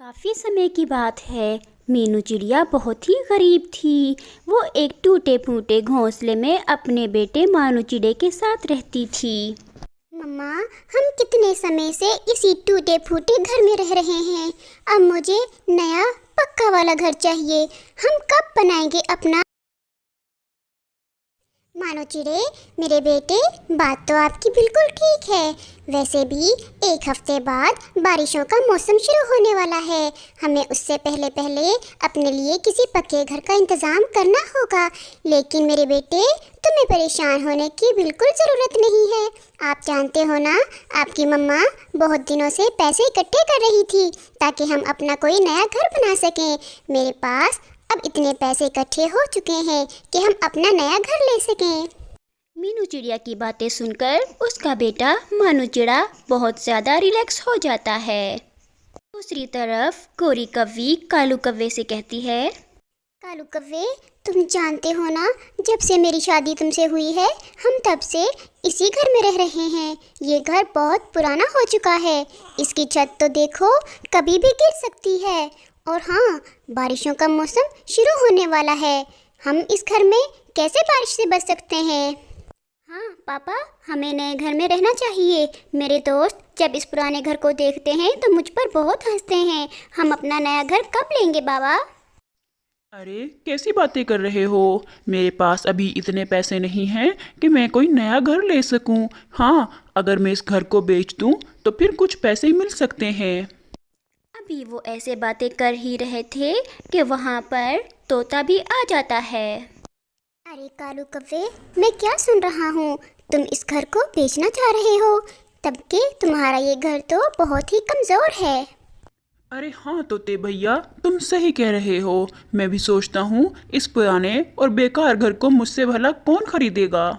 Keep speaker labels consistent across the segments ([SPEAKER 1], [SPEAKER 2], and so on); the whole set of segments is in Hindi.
[SPEAKER 1] काफ़ी समय की बात है। मीनू चिड़िया बहुत ही गरीब थी। वो एक टूटे फूटे घोंसले में अपने बेटे मानू चिड़े के साथ रहती थी।
[SPEAKER 2] मम्मा, हम कितने समय से इसी टूटे फूटे घर में रह रहे हैं। अब मुझे नया पक्का वाला घर चाहिए। हम कब बनाएंगे अपना? मानो चिड़े, मेरे बेटे, बात तो आपकी बिल्कुल ठीक है। वैसे भी एक हफ्ते बाद बारिशों का मौसम शुरू होने वाला है। हमें उससे पहले पहले अपने लिए किसी पक्के घर का इंतज़ाम करना होगा। लेकिन मेरे बेटे, तुम्हें परेशान होने की बिल्कुल ज़रूरत नहीं है। आप जानते हो ना, आपकी मम्मा बहुत दिनों से पैसे इकट्ठे कर रही थी ताकि हम अपना कोई नया घर बना सकें। मेरे पास अब इतने पैसे इकट्ठे हो चुके हैं कि हम अपना नया घर ले सकें।
[SPEAKER 1] मीनू चिड़िया की बातें सुनकर उसका बेटा मानू चिड़ा बहुत ज़्यादा रिलैक्स हो जाता है। दूसरी तरफ गोरी कव्वी कालू कव्वे से कहती है,
[SPEAKER 2] कालू कव्वे, तुम जानते हो ना, जब से मेरी शादी तुमसे हुई है, हम तब से इसी घर में रह रहे हैं। ये घर बहुत पुराना हो चुका है। इसकी छत तो देखो, कभी भी गिर सकती है। और हाँ, बारिशों का मौसम शुरू होने वाला है। हम इस घर में कैसे बारिश से बच सकते हैं? हाँ पापा, हमें नए घर में रहना चाहिए। मेरे दोस्त जब इस पुराने घर को देखते हैं तो मुझ पर बहुत हंसते हैं। हम अपना नया घर कब लेंगे बाबा?
[SPEAKER 3] अरे कैसी बातें कर रहे हो। मेरे पास अभी इतने पैसे नहीं हैं कि मैं कोई नया घर ले सकूं। हाँ, अगर मैं इस घर को बेच दूं तो फिर कुछ पैसे मिल सकते हैं।
[SPEAKER 1] अभी वो ऐसे बातें कर ही रहे थे कि वहाँ पर तोता भी आ जाता है।
[SPEAKER 2] अरे कालू कव्वे, मैं क्या सुन रहा हूँ? तुम इस घर को बेचना चाह रहे हो? तब के तुम्हारा ये घर तो बहुत ही कमज़ोर है।
[SPEAKER 3] अरे हाँ तोते भैया, तुम सही कह रहे हो। मैं भी सोचता हूँ इस पुराने और बेकार घर को मुझसे भला कौन खरीदेगा।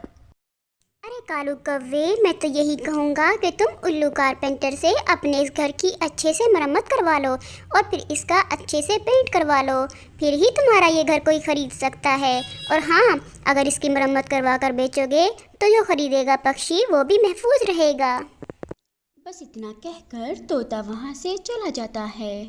[SPEAKER 2] अरे कालू कव्वे, मैं तो यही कहूँगा कि तुम उल्लू कारपेंटर से अपने इस घर की अच्छे से मरम्मत करवा लो और फिर इसका अच्छे से पेंट करवा लो। फिर ही तुम्हारा ये घर कोई ख़रीद सकता है। और हाँ, अगर इसकी मरम्मत करवा कर बेचोगे तो जो ख़रीदेगा पक्षी वो भी महफूज रहेगा।
[SPEAKER 1] बस इतना कहकर तोता वहाँ से चला जाता है।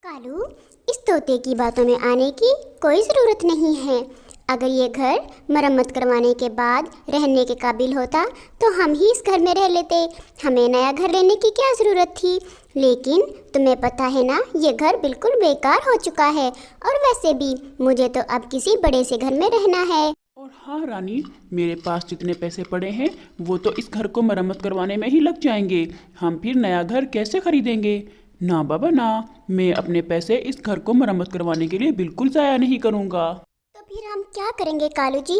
[SPEAKER 2] कालू, इस तोते की बातों में आने की कोई ज़रूरत नहीं है। अगर ये घर मरम्मत करवाने के बाद रहने के काबिल होता तो हम ही इस घर में रह लेते। हमें नया घर लेने की क्या ज़रूरत थी? लेकिन तुम्हें पता है ना, ये घर बिल्कुल बेकार हो चुका है। और वैसे भी मुझे तो अब किसी बड़े से घर में रहना है।
[SPEAKER 3] और हाँ रानी, मेरे पास जितने पैसे पड़े हैं वो तो इस घर को मरम्मत करवाने में ही लग जाएंगे। हम फिर नया घर कैसे खरीदेंगे? ना बाबा ना, मैं अपने पैसे इस घर को मरम्मत करवाने के लिए बिल्कुल ज़ाया नहीं करूँगा।
[SPEAKER 2] तो फिर हम क्या करेंगे कालू जी?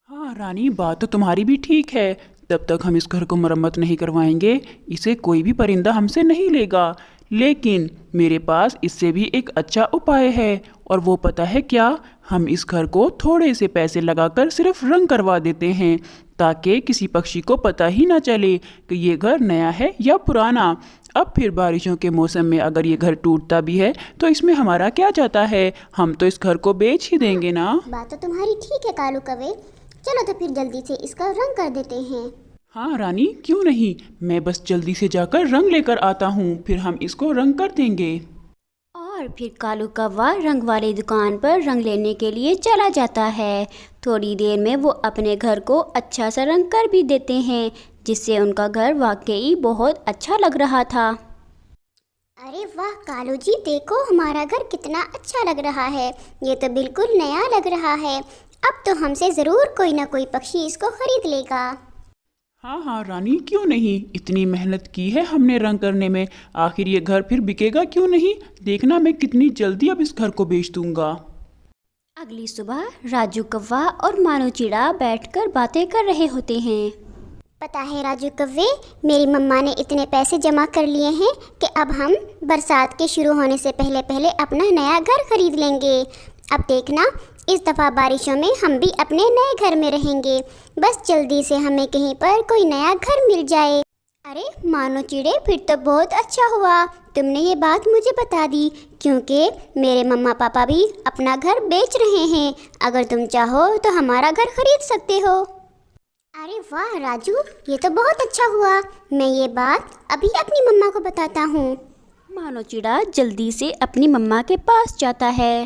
[SPEAKER 3] हाँ रानी, बात तो तुम्हारी भी ठीक है। तब तक हम इस घर को मरम्मत नहीं करवाएंगे, इसे कोई भी परिंदा हमसे नहीं लेगा। लेकिन मेरे पास इससे भी एक अच्छा उपाय है। और वो पता है क्या? हम इस घर को थोड़े से पैसे लगाकर सिर्फ रंग करवा देते हैं ताकि किसी पक्षी को पता ही ना चले कि ये घर नया है या पुराना। अब फिर बारिशों के मौसम में अगर ये घर टूटता भी है तो इसमें हमारा क्या जाता है? हम तो इस घर को बेच ही देंगे ना।
[SPEAKER 2] बात तो तुम्हारी ठीक है कालू कव्वे। चलो तो फिर जल्दी से इसका रंग कर देते हैं।
[SPEAKER 3] हाँ रानी, क्यों नहीं। मैं बस जल्दी से जाकर रंग लेकर आता हूँ, फिर हम इसको रंग कर देंगे।
[SPEAKER 1] और फिर कालू कौवा रंग वाली दुकान पर रंग लेने के लिए चला जाता है। थोड़ी देर में वो अपने घर को अच्छा सा रंग कर भी देते हैं, जिससे उनका घर वाकई बहुत अच्छा लग रहा था।
[SPEAKER 2] अरे वाह कालू जी, देखो हमारा घर कितना अच्छा लग रहा है। ये तो बिल्कुल नया लग रहा है। अब तो हमसे ज़रूर कोई ना कोई पक्षी इसको खरीद लेगा।
[SPEAKER 3] हाँ हाँ रानी, क्यों नहीं। इतनी मेहनत की है हमने रंग करने में, आखिर ये घर फिर बिकेगा क्यों नहीं। देखना मैं कितनी जल्दी अब इस घर को बेच दूंगा।
[SPEAKER 1] अगली सुबह राजू कौवा और मानू चिड़ा बैठकर बातें कर रहे होते हैं।
[SPEAKER 2] पता है राजू कव्वे, मेरी मम्मा ने इतने पैसे जमा कर लिए हैं कि अब हम बरसात के शुरू होने से पहले पहले अपना नया घर खरीद लेंगे। अब देखना, इस दफ़ा बारिशों में हम भी अपने नए घर में रहेंगे। बस जल्दी से हमें कहीं पर कोई नया घर मिल जाए। अरे मानो चिड़े, फिर तो बहुत अच्छा हुआ तुमने ये बात मुझे बता दी, क्योंकि मेरे मम्मा पापा भी अपना घर बेच रहे हैं। अगर तुम चाहो तो हमारा घर खरीद सकते हो। अरे वाह राजू, ये तो बहुत अच्छा हुआ। मैं ये बात अभी अपनी मम्मा को बताता हूँ।
[SPEAKER 1] मानो चिड़ा जल्दी से अपनी मम्मा के पास जाता है।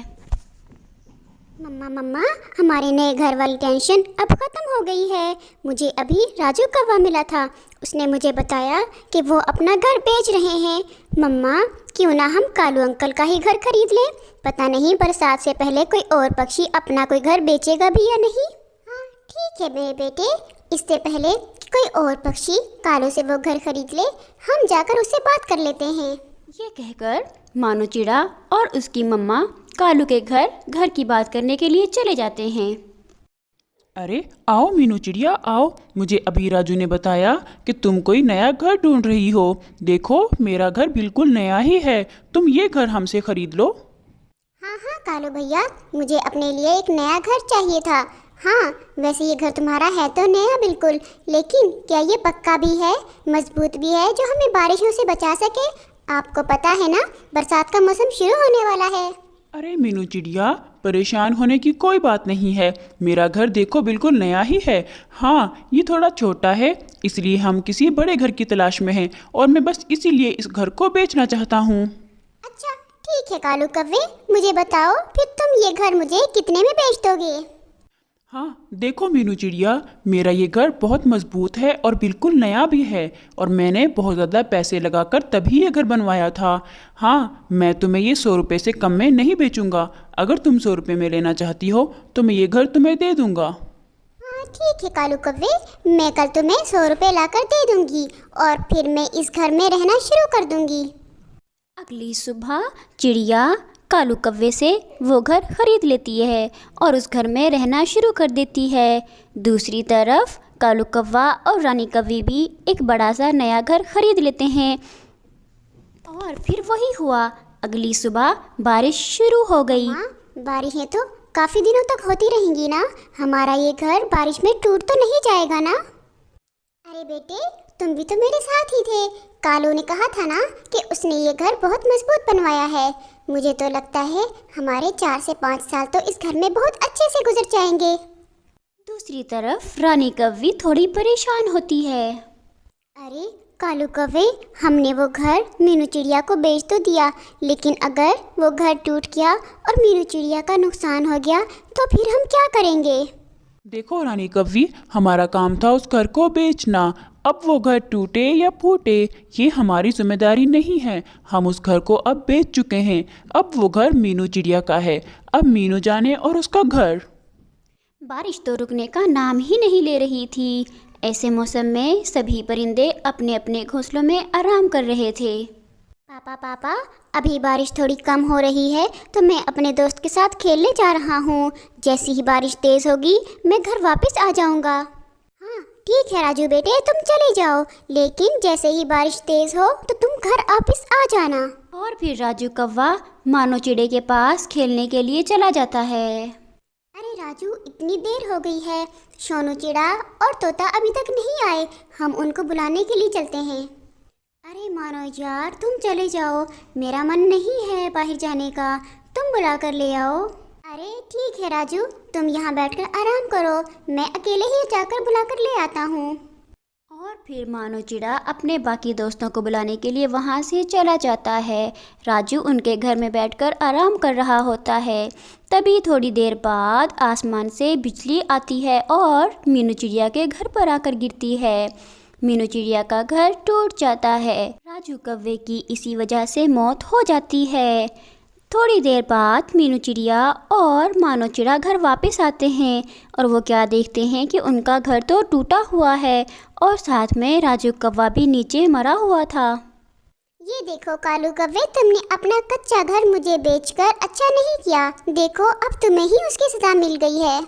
[SPEAKER 2] मम्मा मम्मा, हमारे नए घर वाली टेंशन अब ख़त्म हो गई है। मुझे अभी राजू कौवा मिला था, उसने मुझे बताया कि वो अपना घर बेच रहे हैं। मम्मा, क्यों ना हम कालू अंकल का ही घर खरीद लें। पता नहीं बरसात से पहले कोई और पक्षी अपना कोई घर बेचेगा भी या नहीं। हाँ ठीक है मेरे बेटे, इससे पहले कि कोई और पक्षी कालू से वो घर खरीद ले, हम जाकर उससे बात कर लेते हैं।
[SPEAKER 1] ये कहकर मानो चिड़ा और उसकी मम्मा कालू के घर की बात करने के लिए चले जाते हैं।
[SPEAKER 3] अरे आओ मीनू चिड़िया आओ, मुझे अभी राजू ने बताया कि तुम कोई नया घर ढूंढ रही हो। देखो मेरा घर बिल्कुल नया ही है, तुम ये घर हमसे खरीद लो।
[SPEAKER 2] हाँ हाँ कालू भैया, मुझे अपने लिए एक नया घर चाहिए था। हाँ वैसे ये घर तुम्हारा है तो नया बिल्कुल, लेकिन क्या ये पक्का भी है, मजबूत भी है, जो हमें बारिशों से बचा सके। आपको पता है ना, बरसात का मौसम शुरू होने वाला है।
[SPEAKER 3] अरे मीनू चिड़िया, परेशान होने की कोई बात नहीं है। मेरा घर देखो बिल्कुल नया ही है। हाँ ये थोड़ा छोटा है, इसलिए हम किसी बड़े घर की तलाश में हैं और मैं बस इसीलिए इस घर को बेचना चाहता हूँ।
[SPEAKER 2] अच्छा ठीक है कालू कव्वे, मुझे बताओ फिर तुम ये घर मुझे कितने में बेच दोगे।
[SPEAKER 3] हाँ देखो मीनू चिड़िया, मेरा ये घर बहुत मजबूत है और बिल्कुल नया भी है और मैंने बहुत ज़्यादा पैसे लगाकर तभी ये घर बनवाया था। हाँ मैं तुम्हें ये 100 रुपये से कम में नहीं बेचूंगा। अगर तुम 100 रुपये में लेना चाहती हो तो मैं ये घर तुम्हें दे दूंगा।
[SPEAKER 2] हाँ ठीक है कालू कव्वे, मैं कल तुम्हें 100 रुपये लाकर दे दूंगी और फिर मैं इस घर में रहना शुरू कर दूंगी।
[SPEAKER 1] अगली सुबह चिड़िया कालू कव्वे से वो घर खरीद लेती है और उस घर में रहना शुरू कर देती है। दूसरी तरफ कालू कव्वा और रानी कव्वी भी एक बड़ा सा नया घर खरीद लेते हैं और फिर वही हुआ। अगली सुबह बारिश शुरू हो गई।
[SPEAKER 2] हाँ बारिशें तो काफ़ी दिनों तक होती रहेंगी ना, हमारा ये घर बारिश में टूट तो नहीं जाएगा ना। अरे बेटे, तुम भी तो मेरे साथ ही थे। कालू ने कहा था ना कि उसने ये घर बहुत मजबूत बनवाया है। मुझे तो लगता है हमारे 4 से 5 साल तो इस घर में बहुत अच्छे से गुजर जाएंगे।
[SPEAKER 1] दूसरी तरफ रानी कव्वी थोड़ी परेशान होती है।
[SPEAKER 2] अरे कालू कव्वे, हमने वो घर मीनू चिड़िया को बेच तो दिया, लेकिन अगर वो घर टूट गया और मीनू चिड़िया का नुकसान हो गया तो फिर हम क्या करेंगे।
[SPEAKER 3] देखो रानी कव्वी, हमारा काम था उस घर को बेचना। अब वो घर टूटे या फूटे ये हमारी जिम्मेदारी नहीं है। हम उस घर को अब बेच चुके हैं। अब वो घर मीनू चिड़िया का है। अब मीनू जाने और उसका घर।
[SPEAKER 1] बारिश तो रुकने का नाम ही नहीं ले रही थी। ऐसे मौसम में सभी परिंदे अपने अपने घोंसलों में आराम कर रहे थे।
[SPEAKER 2] पापा, अभी बारिश थोड़ी कम हो रही है तो मैं अपने दोस्त के साथ खेलने जा रहा हूँ। जैसी ही बारिश तेज़ होगी मैं घर वापस आ जाऊँगा। हाँ ठीक है राजू बेटे, तुम चले जाओ, लेकिन जैसे ही बारिश तेज़ हो तो तुम घर वापस आ जाना।
[SPEAKER 1] और फिर राजू कौवा मानो चिड़े के पास खेलने के लिए चला जाता है।
[SPEAKER 2] अरे राजू, इतनी देर हो गई है, सोनू चिड़ा और तोता अभी तक नहीं आए। हम उनको बुलाने के लिए चलते हैं। अरे मानो यार, तुम चले जाओ, मेरा मन नहीं है बाहर जाने का, तुम बुला कर ले आओ। अरे ठीक है राजू, तुम यहाँ बैठकर आराम करो, मैं अकेले ही जाकर बुला कर ले आता हूँ।
[SPEAKER 1] और फिर मानो चिड़ा अपने बाकी दोस्तों को बुलाने के लिए वहाँ से चला जाता है। राजू उनके घर में बैठकर आराम कर रहा होता है। तभी थोड़ी देर बाद आसमान से बिजली आती है और मीनू चिड़िया के घर पर आकर गिरती है। मीनू चिड़िया का घर टूट जाता है। राजू कौवे की इसी वजह से मौत हो जाती है। थोड़ी देर बाद मीनू चिड़िया और मानो चिड़ा घर वापस आते हैं और वो क्या देखते हैं कि उनका घर तो टूटा हुआ है और साथ में राजू कौवा भी नीचे मरा हुआ था।
[SPEAKER 2] ये देखो कालू कव्वे, तुमने अपना कच्चा घर मुझे बेचकर अच्छा नहीं किया। देखो अब तुम्हें ही उसकी सजा मिल गई है।